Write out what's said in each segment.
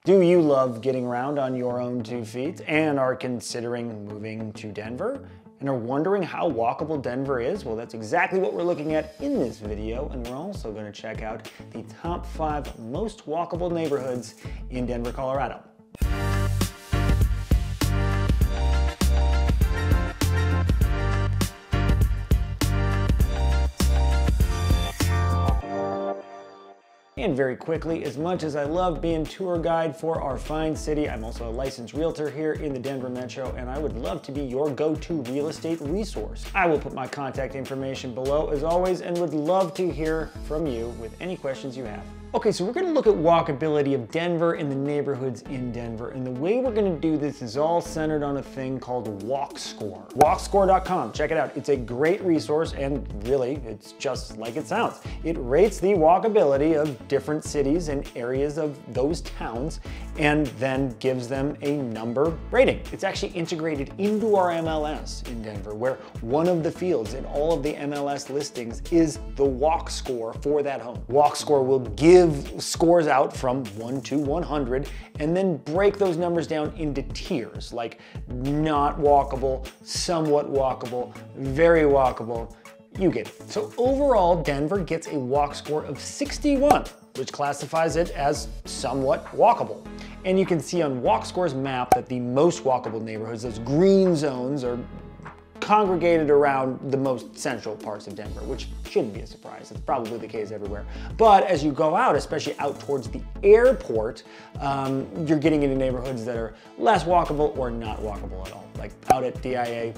Do you love getting around on your own 2 feet and are considering moving to Denver? And are wondering how walkable Denver is? Well, that's exactly what we're looking at in this video, and we're also going to check out the top 5 most walkable neighborhoods in Denver, Colorado. And very quickly, as much as I love being tour guide for our fine city, I'm also a licensed realtor here in the Denver Metro, and I would love to be your go-to real estate resource. I will put my contact information below as always, and would love to hear from you with any questions you have. Okay, so we're gonna look at walkability of Denver and the neighborhoods in Denver. And the way we're gonna do this is all centered on a thing called WalkScore. WalkScore.com, check it out. It's a great resource, and really, it's just like it sounds. It rates the walkability of different cities and areas of those towns, and then gives them a number rating. It's actually integrated into our MLS in Denver, where one of the fields in all of the MLS listings is the WalkScore for that home. WalkScore will give scores out from 1 to 100 and then break those numbers down into tiers, like not walkable, somewhat walkable, very walkable. You get it. So overall, Denver gets a walk score of 61, which classifies it as somewhat walkable. And you can see on WalkScore's map that the most walkable neighborhoods, those green zones, are congregated around the most central parts of Denver, which shouldn't be a surprise. It's probably the case everywhere. But as you go out, especially out towards the airport, you're getting into neighborhoods that are less walkable or not walkable at all. Like out at DIA,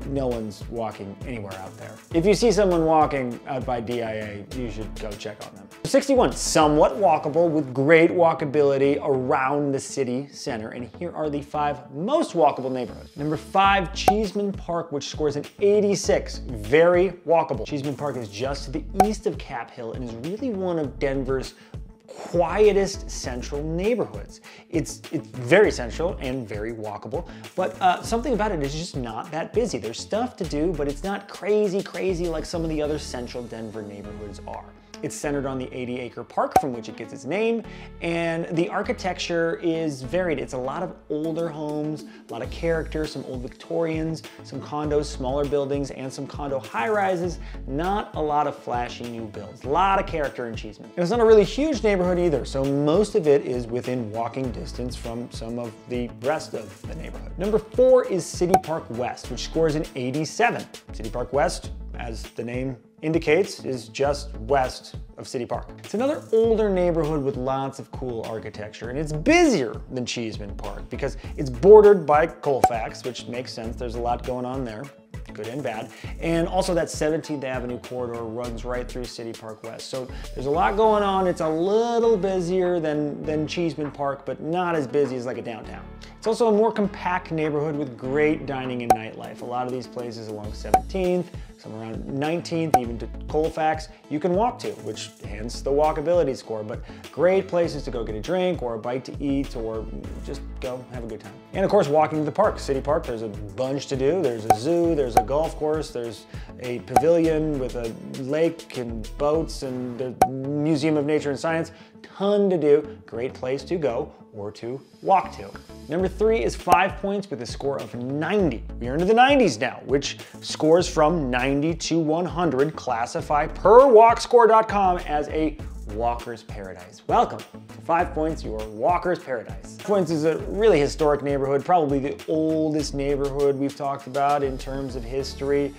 no one's walking anywhere out there. If you see someone walking out by DIA, you should go check on them. 61, somewhat walkable with great walkability around the city center. And here are the 5 most walkable neighborhoods. Number 5, Cheeseman Park, which scores an 86, very walkable. Cheeseman Park is just to the east of Cap Hill and is really one of Denver's quietest central neighborhoods. It's very central and very walkable, but something about it is just not that busy. There's stuff to do, but it's not crazy like some of the other central Denver neighborhoods are. It's centered on the 80-acre park from which it gets its name, and the architecture is varied. It's a lot of older homes, a lot of character, some old Victorians, some condos, smaller buildings, and some condo high-rises. Not a lot of flashy new builds. A lot of character in Cheeseman. And it's not a really huge neighborhood either, so most of it is within walking distance from some of the rest of the neighborhood. Number 4 is City Park West, which scores an 87. City Park West, as the name indicates, is just west of City Park. It's another older neighborhood with lots of cool architecture, and it's busier than Cheeseman Park because it's bordered by Colfax, which makes sense. There's a lot going on there, good and bad. And also that 17th Avenue corridor runs right through City Park West. So there's a lot going on. It's a little busier than Cheeseman Park, but not as busy as like a downtown. It's also a more compact neighborhood with great dining and nightlife. A lot of these places along 17th, some around 19th, even to Colfax, you can walk to, which hence the walkability score, but great places to go get a drink or a bite to eat or just go have a good time. And of course, walking to the park, City Park, there's a bunch to do. There's a zoo, there's a golf course, there's a pavilion with a lake and boats and the Museum of Nature and Science. Ton to do, great place to go or to walk to. Number 3 is 5 points with a score of 90. We are into the 90s now, which scores from 90 to 100 classify per WalkScore.com as a walker's paradise. Welcome to 5 Points, your walker's paradise. 5 Points is a really historic neighborhood, probably the oldest neighborhood we've talked about in terms of history.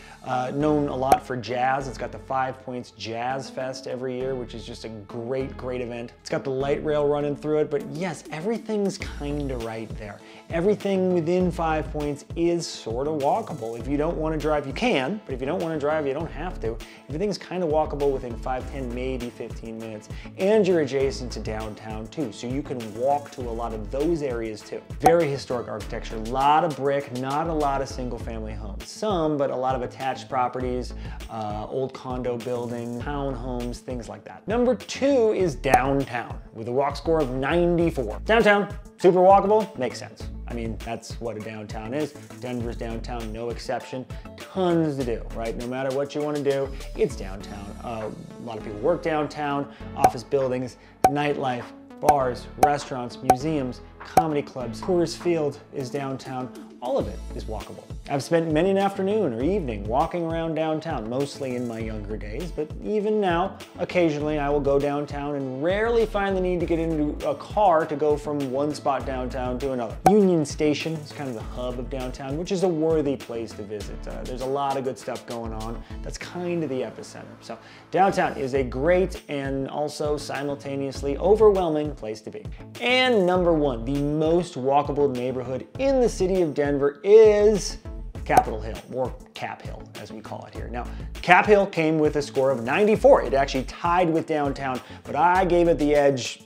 Known a lot for jazz. It's got the 5 Points Jazz Fest every year, which is just a great event. It's got the light rail running through it, but yes, everything's kind of right there. Everything within 5 Points is sort of walkable. If you don't want to drive, you can, but if you don't want to drive, you don't have to. Everything's kind of walkable within 5, 10, maybe 15 minutes. And you're adjacent to downtown too, so you can walk to a lot of those areas too. Very historic architecture, a lot of brick, not a lot of single family homes. Some, but a lot of attached properties, old condo building, townhomes, things like that. Number 2 is downtown with a walk score of 94. Downtown, super walkable, makes sense. I mean, that's what a downtown is. Denver's downtown, no exception. Tons to do, right? No matter what you want to do, it's downtown. A lot of people work downtown, office buildings, nightlife, bars, restaurants, museums, comedy clubs. Coors Field is downtown. All of it is walkable. I've spent many an afternoon or evening walking around downtown, mostly in my younger days, but even now, occasionally I will go downtown and rarely find the need to get into a car to go from one spot downtown to another. Union Station is kind of the hub of downtown, which is a worthy place to visit. There's a lot of good stuff going on. That's kind of the epicenter. So downtown is a great and also simultaneously overwhelming place to be. And number one, the most walkable neighborhood in the city of Denver is Capitol Hill, or Cap Hill as we call it here. Now, Cap Hill came with a score of 94. It actually tied with downtown, but I gave it the edge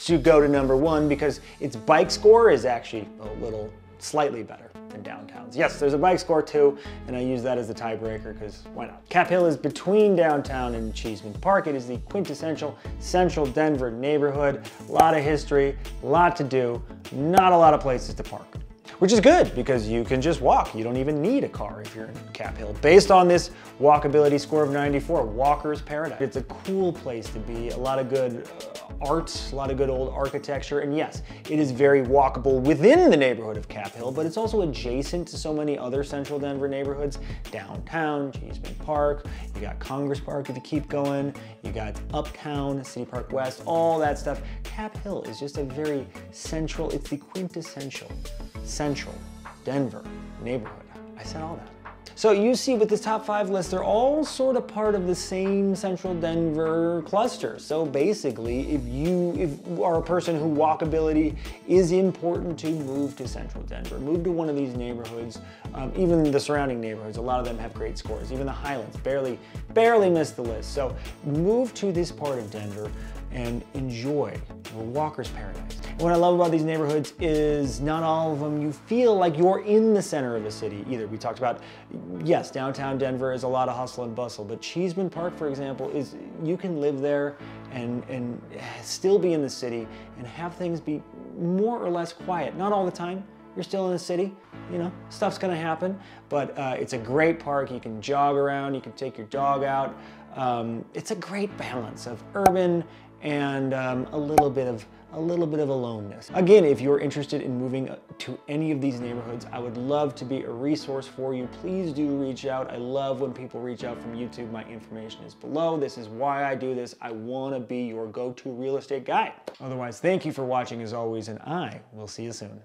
to go to number one because its bike score is actually a little slightly better than downtown's. Yes, there's a bike score too, and I use that as the tiebreaker because why not? Cap Hill is between downtown and Cheeseman Park. It is the quintessential central Denver neighborhood. A lot of history, a lot to do, not a lot of places to park. Which is good because you can just walk. You don't even need a car if you're in Cap Hill. Based on this walkability score of 94, walker's paradise. It's a cool place to be, a lot of good art, a lot of good old architecture, and yes, it is very walkable within the neighborhood of Cap Hill, but it's also adjacent to so many other central Denver neighborhoods. Downtown, Cheeseman Park, you got Congress Park if you keep going, you got Uptown, City Park West, all that stuff. Cap Hill is just a very central, it's the quintessential central Denver neighborhood. I said all that. So you see with this top 5 list, they're all sort of part of the same central Denver cluster. So basically, if you are a person who walkability is important to, move to central Denver. Move to one of these neighborhoods, even the surrounding neighborhoods, a lot of them have great scores. Even the Highlands barely missed the list. So move to this part of Denver and enjoy your walker's paradise. And what I love about these neighborhoods is not all of them you feel like you're in the center of a city either. We talked about, yes, downtown Denver is a lot of hustle and bustle, but Cheeseman Park, for example, is you can live there and still be in the city and have things be more or less quiet. Not all the time. You're still in the city, you know, stuff's gonna happen, but it's a great park. You can jog around, you can take your dog out. It's a great balance of urban and a little bit of aloneness. Again, if you're interested in moving to any of these neighborhoods, I would love to be a resource for you. Please do reach out. I love when people reach out from YouTube. My information is below. This is why I do this. I want to be your go-to real estate guy. Otherwise, thank you for watching as always, and I will see you soon.